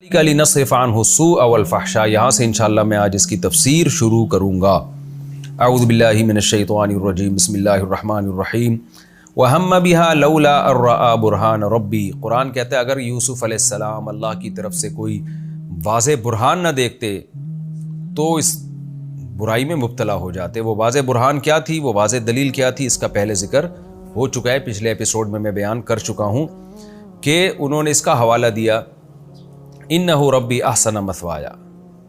لنصرف عنہ السوء والفحشاء، یہاں سے انشاءاللہ میں آج اس کی تفسیر شروع کروں گا۔ اعوذ باللہ من الشیطان الرجیم، بسم اللہ الرحمن الرحیم۔ وہم بہا لولا ان رأى برہان ربی، قرآن کہتا ہے اگر یوسف علیہ السلام اللہ کی طرف سے کوئی واضح برہان نہ دیکھتے تو اس برائی میں مبتلا ہو جاتے۔ وہ واضح برہان کیا تھی، وہ واضح دلیل کیا تھی، اس کا پہلے ذکر ہو چکا ہے، پچھلے ایپیسوڈ میں بیان کر چکا ہوں کہ انہوں نے اس کا حوالہ دیا انہ ربی احسن مثوایا،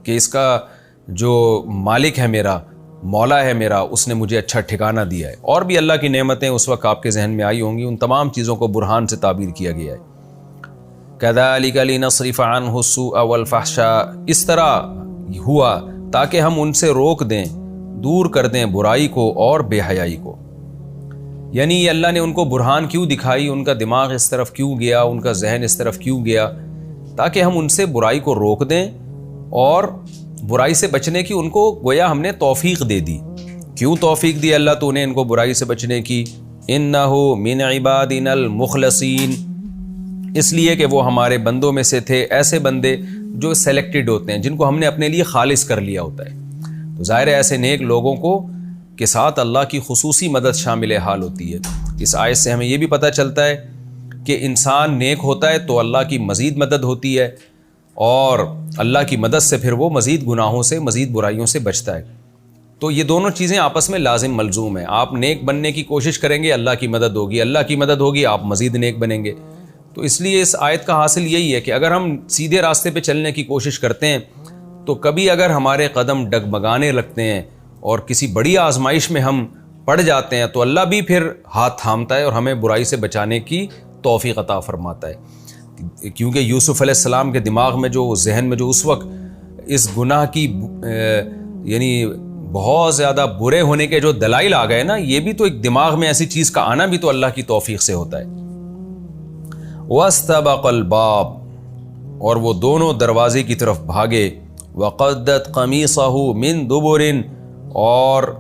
کہ اس کا جو مالک ہے میرا، مولا ہے میرا، اس نے مجھے اچھا ٹھکانہ دیا ہے۔ اور بھی اللہ کی نعمتیں اس وقت آپ کے ذہن میں آئی ہوں گی، ان تمام چیزوں کو برہان سے تعبیر کیا گیا ہے۔ کذالک لنصرف عنہ السوء والفحشاء، اس طرح ہوا تاکہ ہم ان سے روک دیں، دور کر دیں برائی کو اور بے حیائی کو۔ یعنی اللہ نے ان کو برہان کیوں دکھائی، ان کا دماغ اس طرف کیوں گیا، ان کا ذہن اس طرف کیوں گیا، تاکہ ہم ان سے برائی کو روک دیں اور برائی سے بچنے کی ان کو گویا ہم نے توفیق دے دی۔ کیوں توفیق دی اللہ تو نے ان کو برائی سے بچنے کی؟ انہ من عبادنا المخلصین، اس لیے کہ وہ ہمارے بندوں میں سے تھے، ایسے بندے جو سلیکٹڈ ہوتے ہیں، جن کو ہم نے اپنے لیے خالص کر لیا ہوتا ہے۔ تو ظاہر ہے ایسے نیک لوگوں کو کے ساتھ اللہ کی خصوصی مدد شامل حال ہوتی ہے۔ اس آیت سے ہمیں یہ بھی پتہ چلتا ہے کہ انسان نیک ہوتا ہے تو اللہ کی مزید مدد ہوتی ہے، اور اللہ کی مدد سے پھر وہ مزید گناہوں سے، مزید برائیوں سے بچتا ہے۔ تو یہ دونوں چیزیں آپس میں لازم ملزوم ہیں۔ آپ نیک بننے کی کوشش کریں گے، اللہ کی مدد ہوگی، اللہ کی مدد ہوگی، آپ مزید نیک بنیں گے۔ تو اس لیے اس آیت کا حاصل یہی ہے کہ اگر ہم سیدھے راستے پہ چلنے کی کوشش کرتے ہیں تو کبھی اگر ہمارے قدم ڈگمگانے لگتے ہیں اور کسی بڑی آزمائش میں ہم پڑ جاتے ہیں تو اللہ بھی پھر ہاتھ تھامتا ہے اور ہمیں برائی سے بچانے کی توفیق عطا فرماتا ہے۔ کیونکہ یوسف علیہ السلام کے دماغ میں جو، ذہن میں جو اس وقت اس گناہ کی یعنی بہت زیادہ برے ہونے کے جو دلائل آ گئے نا، یہ بھی تو ایک دماغ میں ایسی چیز کا آنا بھی تو اللہ کی توفیق سے ہوتا ہے۔ وَاسْتَبَقَ الْبَابَ، اور وہ دونوں دروازے کی طرف بھاگے۔ وَقَدَّتْ قَمِيصَهُ مِن دُبُرٍ، اور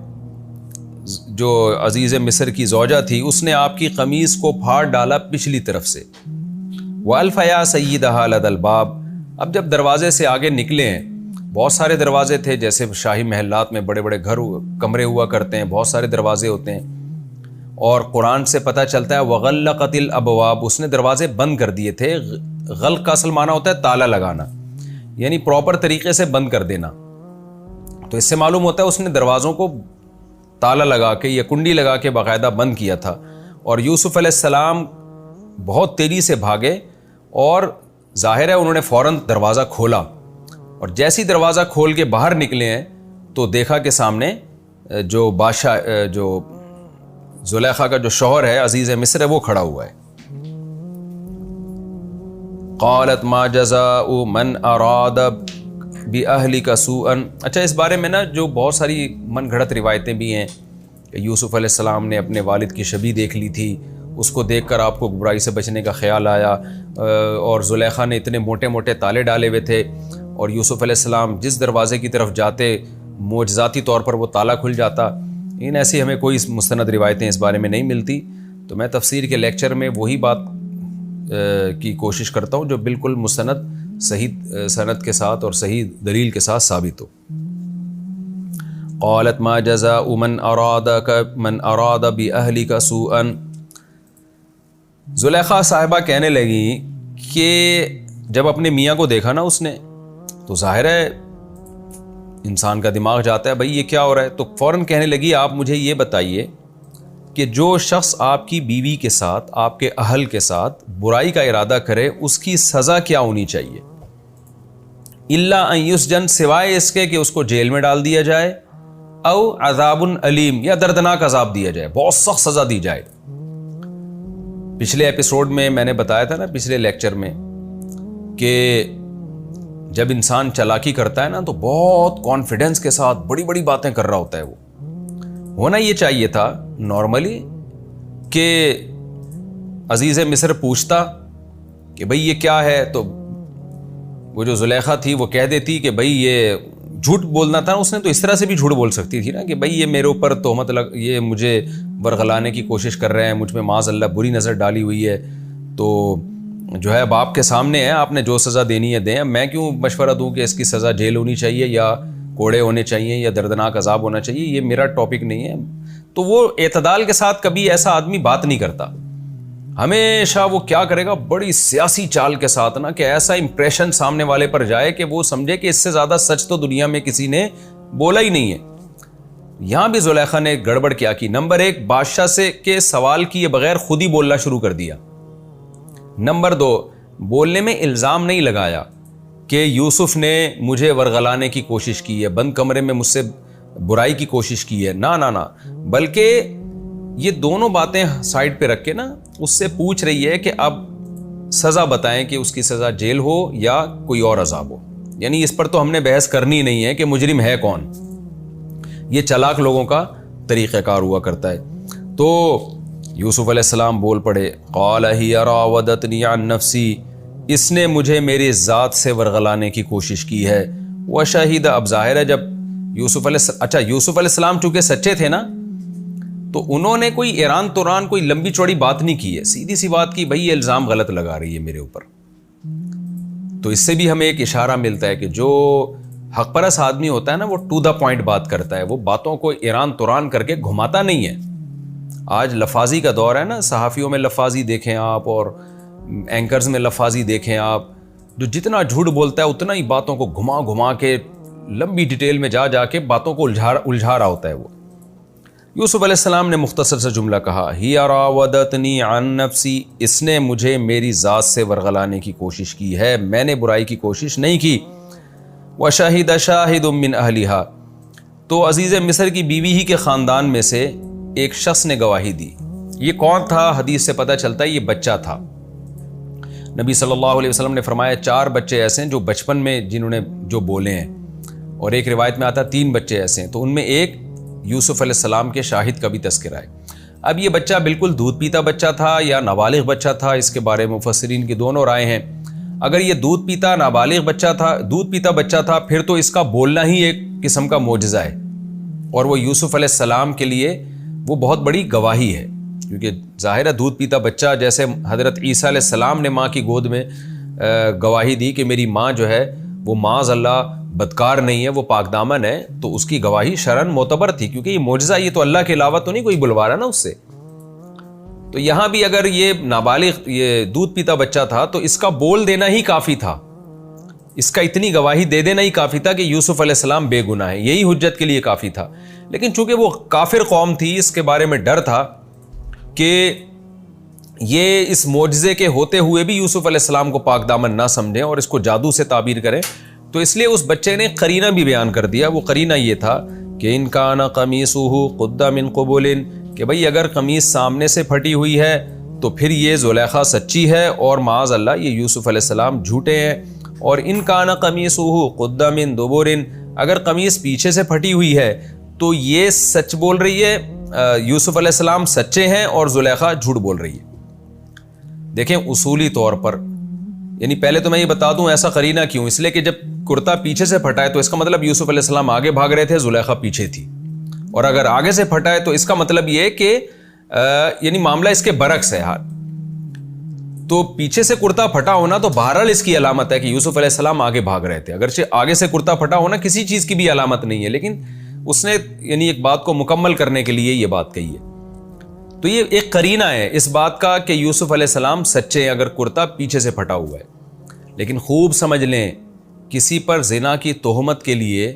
جو عزیز مصر کی زوجہ تھی اس نے آپ کی قمیص کو پھاڑ ڈالا پچھلی طرف سے۔ وَأَلْفَ يَا سَيِّدَهَا لَدَى الْبَابِ، اب جب دروازے سے آگے نکلے ہیں، بہت سارے دروازے تھے، جیسے شاہی محلات میں بڑے بڑے گھر کمرے ہوا کرتے ہیں، بہت سارے دروازے ہوتے ہیں، اور قرآن سے پتہ چلتا ہے وَغَلَّقَتِ الْأَبْوَابُ، اس نے دروازے بند کر دیے تھے۔ غلق کا اصل معنی ہوتا ہے تالا لگانا، یعنی پراپر طریقے سے بند کر دینا۔ تو اس سے معلوم ہوتا ہے اس نے دروازوں کو تالا لگا کے یا کنڈی لگا کے باقاعدہ بند کیا تھا۔ اور یوسف علیہ السلام بہت تیزی سے بھاگے، اور ظاہر ہے انہوں نے فوراً دروازہ کھولا، اور جیسی دروازہ کھول کے باہر نکلے ہیں تو دیکھا کہ سامنے جو بادشاہ، جو زلیخا کا جو شوہر ہے، عزیز مصر ہے، وہ کھڑا ہوا ہے۔ قالت ما جزاء من اراد بأہلک سوءا، اچھا اس بارے میں نا جو بہت ساری من گھڑت روایتیں بھی ہیں کہ یوسف علیہ السلام نے اپنے والد کی شبیہ دیکھ لی تھی، اس کو دیکھ کر آپ کو برائی سے بچنے کا خیال آیا، اور زلیخا نے اتنے موٹے موٹے تالے ڈالے ہوئے تھے، اور یوسف علیہ السلام جس دروازے کی طرف جاتے معجزاتی طور پر وہ تالا کھل جاتا۔ ان ایسی ہمیں کوئی مستند روایتیں اس بارے میں نہیں ملتی، تو میں تفسیر کے لیکچر میں وہی بات کی کوشش کرتا ہوں جو بالکل مستند، صحیح سند کے ساتھ اور صحیح دلیل کے ساتھ ثابت ہو۔ قالت ما جزاء من اراد بأہلک سوءا، زلیخا صاحبہ کہنے لگی کہ جب اپنے میاں کو دیکھا نا اس نے، تو ظاہر ہے انسان کا دماغ جاتا ہے بھائی یہ کیا ہو رہا ہے، تو فوراً کہنے لگی آپ مجھے یہ بتائیے کہ جو شخص آپ کی بیوی کے ساتھ، آپ کے اہل کے ساتھ برائی کا ارادہ کرے اس کی سزا کیا ہونی چاہیے؟ الا ان یسجن، سوائے اس کے کہ اس کو جیل میں ڈال دیا جائے، او عذاب علیم، یا دردناک عذاب دیا جائے، بہت سخت سزا دی جائے۔ پچھلے ایپیسوڈ میں نے بتایا تھا نا، پچھلے لیکچر میں، کہ جب انسان چالاکی کرتا ہے نا تو بہت کانفیڈنس کے ساتھ بڑی بڑی باتیں کر رہا ہوتا ہے۔ وہ ہونا یہ چاہیے تھا نارملی کہ عزیز مصر پوچھتا کہ بھئی یہ کیا ہے، تو وہ جو زلیخا تھی وہ کہہ دیتی کہ بھئی یہ جھوٹ بولنا تھا، اس نے تو اس طرح سے بھی جھوٹ بول سکتی تھی نا کہ بھئی یہ میرے اوپر تہمت یہ مجھے برگلانے کی کوشش کر رہے ہیں، مجھ پہ معاذ اللہ بری نظر ڈالی ہوئی ہے، تو جو ہے باپ کے سامنے ہے, آپ نے جو سزا دینی ہے دیں. میں کیوں مشورہ دوں کہ اس کی سزا جیل ہونی چاہیے یا کوڑے ہونے چاہیے یا دردناک عذاب ہونا چاہیے, یہ میرا ٹاپک نہیں ہے. تو وہ اعتدال کے ساتھ کبھی ایسا آدمی بات نہیں کرتا. ہمیشہ وہ کیا کرے گا, بڑی سیاسی چال کے ساتھ نا, کہ ایسا امپریشن سامنے والے پر جائے کہ وہ سمجھے کہ اس سے زیادہ سچ تو دنیا میں کسی نے بولا ہی نہیں ہے. یہاں بھی زلیخا نے گڑبڑ کیا کی. نمبر 1, بادشاہ سے کے سوال کیے بغیر خود ہی بولنا شروع کر دیا. نمبر 2, بولنے میں الزام نہیں لگایا کہ یوسف نے مجھے ورغلانے کی کوشش کی ہے, بند کمرے میں مجھ سے برائی کی کوشش کی ہے. نہ بلکہ یہ دونوں باتیں سائڈ پہ رکھ کے نا اس سے پوچھ رہی ہے کہ اب سزا بتائیں کہ اس کی سزا جیل ہو یا کوئی اور عذاب ہو. یعنی اس پر تو ہم نے بحث کرنی نہیں ہے کہ مجرم ہے کون. یہ چلاک لوگوں کا طریقہ کار ہوا کرتا ہے. تو یوسف علیہ السلام بول پڑے, قال ہی راودتنی عن نفسی, اس نے مجھے میری ذات سے ورغلانے کی کوشش کی ہے. وشہد, اب ظاہر ہے جب یوسف علیہ السلام چونکہ سچے تھے نا, تو انہوں نے کوئی ایران توران کوئی لمبی چوڑی بات نہیں کی ہے, سیدھی سی بات کی, بھائی یہ الزام غلط لگا رہی ہے میرے اوپر. تو اس سے بھی ہمیں ایک اشارہ ملتا ہے کہ جو حق پرست آدمی ہوتا ہے نا, وہ ٹو دا پوائنٹ بات کرتا ہے, وہ باتوں کو ایران توران کر کے گھماتا نہیں ہے. آج لفاظی کا دور ہے نا, صحافیوں میں لفاظی دیکھیں آپ اور اینکرز میں لفاظی دیکھیں آپ, جو جتنا جھوٹ بولتا ہے اتنا ہی باتوں کو گھما کے لمبی ڈیٹیل میں جا کے باتوں کو الجھا رہا ہوتا ہے وہ. یوسف علیہ السلام نے مختصر سا جملہ کہا, ہی راودتنی عن نفسی, اس نے مجھے میری ذات سے ورغلانے کی کوشش کی ہے, میں نے برائی کی کوشش نہیں کی. وشہد شاہد من اہلہا, تو عزیز مصر کی بیوی ہی کے خاندان میں سے ایک شخص نے گواہی دی. یہ کون تھا؟ حدیث سے پتہ چلتا ہے یہ بچہ تھا. نبی صلی اللہ علیہ وسلم نے فرمایا 4 بچے ایسے ہیں جو بچپن میں جنہوں نے جو بولے ہیں, اور ایک روایت میں آتا 3 بچے ایسے ہیں. تو ان میں ایک یوسف علیہ السلام کے شاہد کا بھی تذکرہ ہے. اب یہ بچہ بالکل دودھ پیتا بچہ تھا یا نابالغ بچہ تھا, اس کے بارے میں مفسرین کی دونوں رائے ہیں. اگر یہ دودھ پیتا بچہ تھا پھر تو اس کا بولنا ہی ایک قسم کا معجزہ ہے, اور وہ یوسف علیہ السلام کے لیے وہ بہت بڑی گواہی ہے. کیونکہ ظاہر ہے دودھ پیتا بچہ, جیسے حضرت عیسیٰ علیہ السلام نے ماں کی گود میں گواہی دی کہ میری ماں جو ہے وہ معاذ اللہ بدکار نہیں ہے, وہ پاک دامن ہے, تو اس کی گواہی شرعاً معتبر تھی, کیونکہ یہ معجزہ, یہ تو اللہ کے علاوہ تو نہیں کوئی بلوا رہا نا اس سے. تو یہاں بھی اگر یہ نابالغ یہ دودھ پیتا بچہ تھا تو اس کا بول دینا ہی کافی تھا, اس کا اتنی گواہی دے دینا ہی کافی تھا کہ یوسف علیہ السلام بے گناہ ہے, یہی حجت کے لیے کافی تھا. لیکن چونکہ وہ کافر قوم تھی, اس کے بارے میں ڈر تھا کہ یہ اس معجزے کے ہوتے ہوئے بھی یوسف علیہ السلام کو پاک دامن نہ سمجھیں اور اس کو جادو سے تعبیر کریں, تو اس لیے اس بچے نے قرینہ بھی بیان کر دیا. وہ قرینہ یہ تھا کہ ان کان قمیصہ قد من قبل, کہ بھئی اگر قمیص سامنے سے پھٹی ہوئی ہے تو پھر یہ زلیخا سچی ہے اور معاذ اللہ یہ یوسف علیہ السلام جھوٹے ہیں. اور ان کان قمیصہ قد من دبر, اگر قمیص پیچھے سے پھٹی ہوئی ہے تو یہ سچ بول رہی ہے, یوسف علیہ السلام سچے ہیں اور زلیخا جھوٹ بول رہی ہے. دیکھیں اصولی طور پر, یعنی پہلے تو میں یہ بتا دوں ایسا قرینہ کیوں, اس لیے کہ جب کرتا پیچھے سے پھٹا ہے تو اس کا مطلب یوسف علیہ السلام آگے بھاگ رہے تھے, زلیخا پیچھے تھی. اور اگر آگے سے پھٹا ہے تو اس کا مطلب یہ کہ یعنی معاملہ اس کے برعکس ہے. تو پیچھے سے کرتا پھٹا ہونا تو بہرحال اس کی علامت ہے کہ یوسف علیہ السلام آگے بھاگ رہے تھے. اگرچہ آگے سے کرتا پھٹا ہونا کسی چیز کی بھی علامت نہیں ہے, لیکن اس نے یعنی ایک بات کو مکمل کرنے کے لیے یہ بات کہی ہے. تو یہ ایک قرینہ ہے اس بات کا کہ یوسف علیہ السلام سچے ہیں اگر کرتا پیچھے سے پھٹا ہوا ہے. لیکن خوب سمجھ لیں, کسی پر زنا کی تہمت کے لیے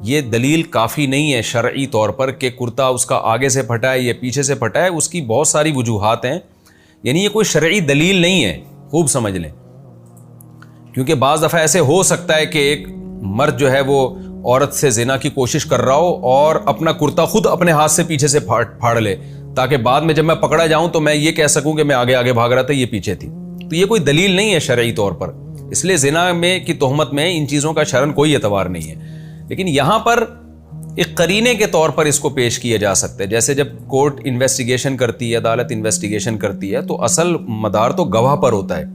یہ دلیل کافی نہیں ہے شرعی طور پر کہ کرتا اس کا آگے سے پھٹا ہے یا پیچھے سے پھٹا ہے. اس کی بہت ساری وجوہات ہیں, یعنی یہ کوئی شرعی دلیل نہیں ہے, خوب سمجھ لیں. کیونکہ بعض دفعہ ایسے ہو سکتا ہے کہ ایک مرد جو ہے وہ عورت سے زنا کی کوشش کر رہا ہو اور اپنا کرتا خود اپنے ہاتھ سے پیچھے سے پھاڑ لے, تاکہ بعد میں جب میں پکڑا جاؤں تو میں یہ کہہ سکوں کہ میں آگے بھاگ رہا تھا, یہ پیچھے تھی. تو یہ کوئی دلیل نہیں ہے شرعی طور پر, اس لیے زنا میں کی تہمت میں ان چیزوں کا شرعاً کوئی اعتبار نہیں ہے. لیکن یہاں پر ایک قرینے کے طور پر اس کو پیش کیا جا سکتا ہے. جیسے جب کورٹ انویسٹیگیشن کرتی ہے, عدالت انویسٹیگیشن کرتی ہے, تو اصل مدار تو گواہ پر ہوتا ہے,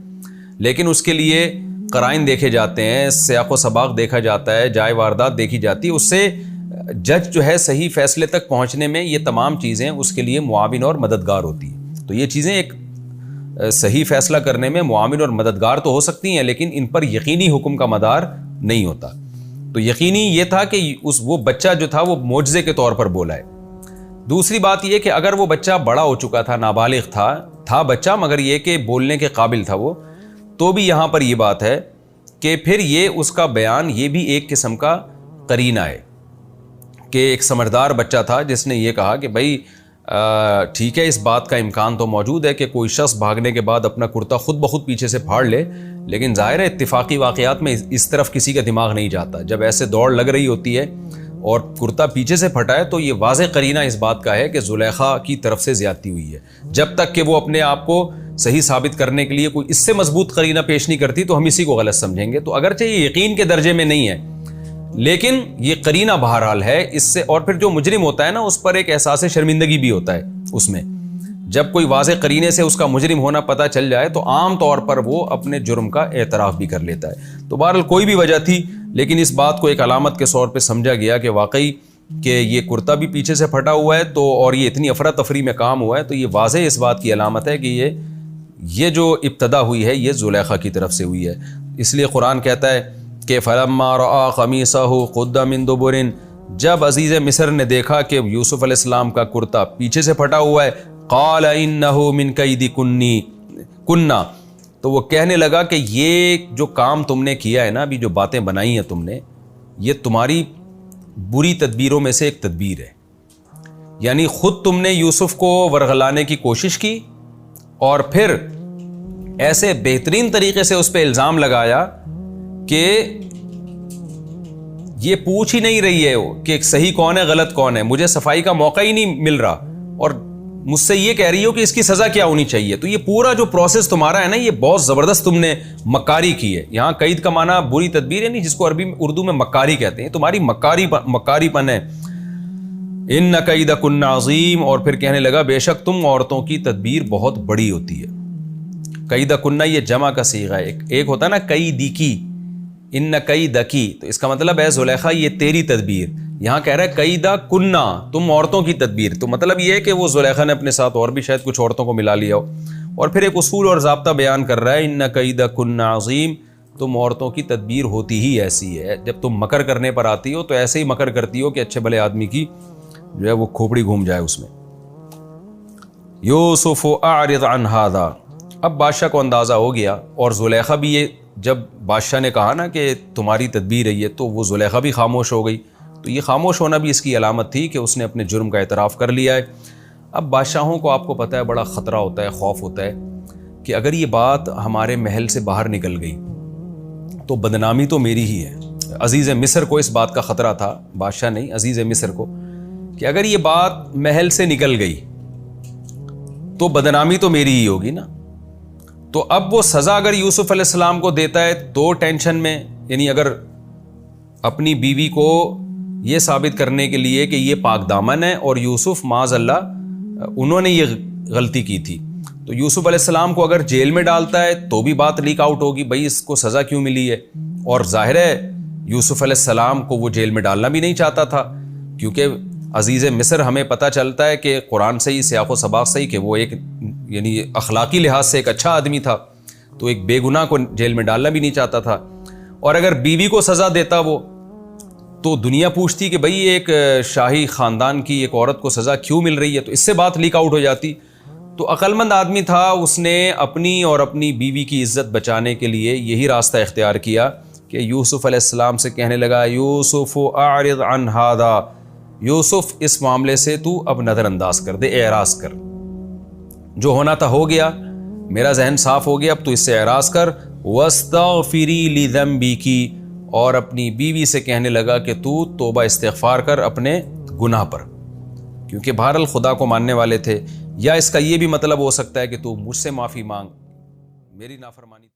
لیکن اس کے لیے قرائن دیکھے جاتے ہیں, سیاق و سباق دیکھا جاتا ہے, جائے واردات دیکھی جاتی ہے. اس سے جج جو ہے صحیح فیصلے تک پہنچنے میں یہ تمام چیزیں اس کے لیے معاون اور مددگار ہوتی ہیں. تو یہ چیزیں ایک صحیح فیصلہ کرنے میں معاون اور مددگار تو ہو سکتی ہیں، لیکن ان پر یقینی حکم کا مدار نہیں ہوتا۔ تو یقینی یہ تھا کہ وہ بچہ جو تھا وہ معجزے کے طور پر بولا ہے۔ دوسری بات یہ کہ اگر وہ بچہ بڑا ہو چکا تھا، نابالغ تھا بچہ، مگر یہ کہ بولنے کے قابل تھا وہ، تو بھی یہاں پر یہ بات ہے کہ پھر یہ اس کا بیان یہ بھی ایک قسم کا قرینہ ہے کہ ایک سمجھدار بچہ تھا جس نے یہ کہا کہ بھائی ٹھیک ہے، اس بات کا امکان تو موجود ہے کہ کوئی شخص بھاگنے کے بعد اپنا کرتا خود بخود پیچھے سے پھاڑ لے، لیکن ظاہر ہے اتفاقی واقعات میں اس طرف کسی کا دماغ نہیں جاتا۔ جب ایسے دوڑ لگ رہی ہوتی ہے اور کرتا پیچھے سے پھٹا ہے تو یہ واضح قرینہ اس بات کا ہے کہ زلیخا کی طرف سے زیادتی ہوئی ہے۔ جب تک کہ وہ اپنے آپ کو صحیح ثابت کرنے کے لیے کوئی اس سے مضبوط قرینہ پیش نہیں کرتی تو ہم اسی کو غلط سمجھیں گے۔ تو اگرچہ یہ یقین کے درجے میں نہیں ہے، لیکن یہ قرینہ بہرحال ہے اس سے۔ اور پھر جو مجرم ہوتا ہے نا، اس پر ایک احساس شرمندگی بھی ہوتا ہے اس میں، جب کوئی واضح قرینے سے اس کا مجرم ہونا پتہ چل جائے تو عام طور پر وہ اپنے جرم کا اعتراف بھی کر لیتا ہے۔ تو بہرحال کوئی بھی وجہ تھی، لیکن اس بات کو ایک علامت کے طور پہ سمجھا گیا کہ واقعی کہ یہ کرتا بھی پیچھے سے پھٹا ہوا ہے تو، اور یہ اتنی افراتفری میں کام ہوا ہے، تو یہ واضح اس بات کی علامت ہے کہ یہ جو ابتدا ہوئی ہے یہ زلیخا کی طرف سے ہوئی ہے۔ اس لیے قرآن کہتا ہے کہ فَلَمَّا رَأَىٰ قَمِيصَهُ قُدَّ مِن دُبُرٍ، جب عزیز مصر نے دیکھا کہ یوسف علیہ السلام کا کرتا پیچھے سے پھٹا ہوا ہے، قَالَ إِنَّهُ مِن كَيْدِكُنَّ كُنَّا، تو وہ کہنے لگا کہ یہ جو کام تم نے کیا ہے نا، ابھی جو باتیں بنائی ہیں تم نے، یہ تمہاری بری تدبیروں میں سے ایک تدبیر ہے۔ یعنی خود تم نے یوسف کو ورغلانے کی کوشش کی اور پھر ایسے بہترین طریقے سے اس پہ الزام لگایا کہ یہ پوچھ ہی نہیں رہی ہے کہ صحیح کون ہے غلط کون ہے، مجھے صفائی کا موقع ہی نہیں مل رہا، اور مجھ سے یہ کہہ رہی ہو کہ اس کی سزا کیا ہونی چاہیے۔ تو یہ پورا جو پروسیس تمہارا ہے نا، یہ بہت زبردست تم نے مکاری کی ہے۔ یہاں قید کا معنی بری تدبیر ہے نہیں، جس کو اردو میں مکاری کہتے ہیں، تمہاری مکاری پن ہے۔ ان کیدکن عظیم، اور پھر کہنے لگا بے شک تم عورتوں کی تدبیر بہت بڑی ہوتی ہے۔ کیدکن یہ جمع کا صیغہ ہے، ایک ہوتا ہے نا کیدی کی، ان کیدکی، تو اس کا مطلب ہے زلیخا یہ تیری تدبیر۔ یہاں کہہ رہا ہے قیدا کننا، تم عورتوں کی تدبیر، تو مطلب یہ ہے کہ وہ زلیخا نے اپنے ساتھ اور بھی شاید کچھ عورتوں کو ملا لیا ہو۔ اور پھر ایک اصول اور ضابطہ بیان کر رہا ہے، ان قیدا کننا عظیم، تم عورتوں کی تدبیر ہوتی ہی ایسی ہے، جب تم مکر کرنے پر آتی ہو تو ایسے ہی مکر کرتی ہو کہ اچھے بھلے آدمی کی جو ہے وہ کھوپڑی گھوم جائے اس میں۔ یوسف اعرض عن ھذا، اب بادشاہ کو اندازہ ہو گیا، اور زلیخا بھی، یہ جب بادشاہ نے کہا نا کہ تمہاری تدبیر ہے یہ، تو وہ زلیخا بھی خاموش ہو گئی۔ تو یہ خاموش ہونا بھی اس کی علامت تھی کہ اس نے اپنے جرم کا اعتراف کر لیا ہے۔ اب بادشاہوں کو آپ کو پتہ ہے بڑا خطرہ ہوتا ہے، خوف ہوتا ہے کہ اگر یہ بات ہمارے محل سے باہر نکل گئی تو بدنامی تو میری ہی ہے۔ عزیز مصر کو اس بات کا خطرہ تھا، بادشاہ نہیں، عزیز مصر کو، کہ اگر یہ بات محل سے نکل گئی تو بدنامی تو میری ہی ہوگی نا۔ تو اب وہ سزا اگر یوسف علیہ السلام کو دیتا ہے تو ٹینشن میں، یعنی اگر اپنی بیوی کو یہ ثابت کرنے کے لیے کہ یہ پاک دامن ہے اور یوسف معاذ اللہ انہوں نے یہ غلطی کی تھی، تو یوسف علیہ السلام کو اگر جیل میں ڈالتا ہے تو بھی بات لیک آؤٹ ہوگی، بھائی اس کو سزا کیوں ملی ہے۔ اور ظاہر ہے یوسف علیہ السلام کو وہ جیل میں ڈالنا بھی نہیں چاہتا تھا، کیونکہ عزیز مصر ہمیں پتہ چلتا ہے کہ قرآن سے ہی، سیاق و سباق سے ہی، کہ وہ ایک یعنی اخلاقی لحاظ سے ایک اچھا آدمی تھا، تو ایک بے گناہ کو جیل میں ڈالنا بھی نہیں چاہتا تھا۔ اور اگر بیوی کو سزا دیتا وہ، تو دنیا پوچھتی کہ بھئی ایک شاہی خاندان کی ایک عورت کو سزا کیوں مل رہی ہے، تو اس سے بات لیک آؤٹ ہو جاتی۔ تو عقل مند آدمی تھا، اس نے اپنی اور اپنی بیوی کی عزت بچانے کے لیے یہی راستہ اختیار کیا کہ یوسف علیہ السلام سے کہنے لگا یوسف اعرض عن ھذا، یوسف اس معاملے سے تو اب نظر انداز کر دے، اعراض کر، جو ہونا تھا ہو گیا، میرا ذہن صاف ہو گیا، اب تو اس سے اعراض کر، واستغفری لذنبک، اور اپنی بیوی سے کہنے لگا کہ تو توبہ استغفار کر اپنے گناہ پر، کیونکہ بہرحال خدا کو ماننے والے تھے۔ یا اس کا یہ بھی مطلب ہو سکتا ہے کہ تو مجھ سے معافی مانگ، میری نافرمانی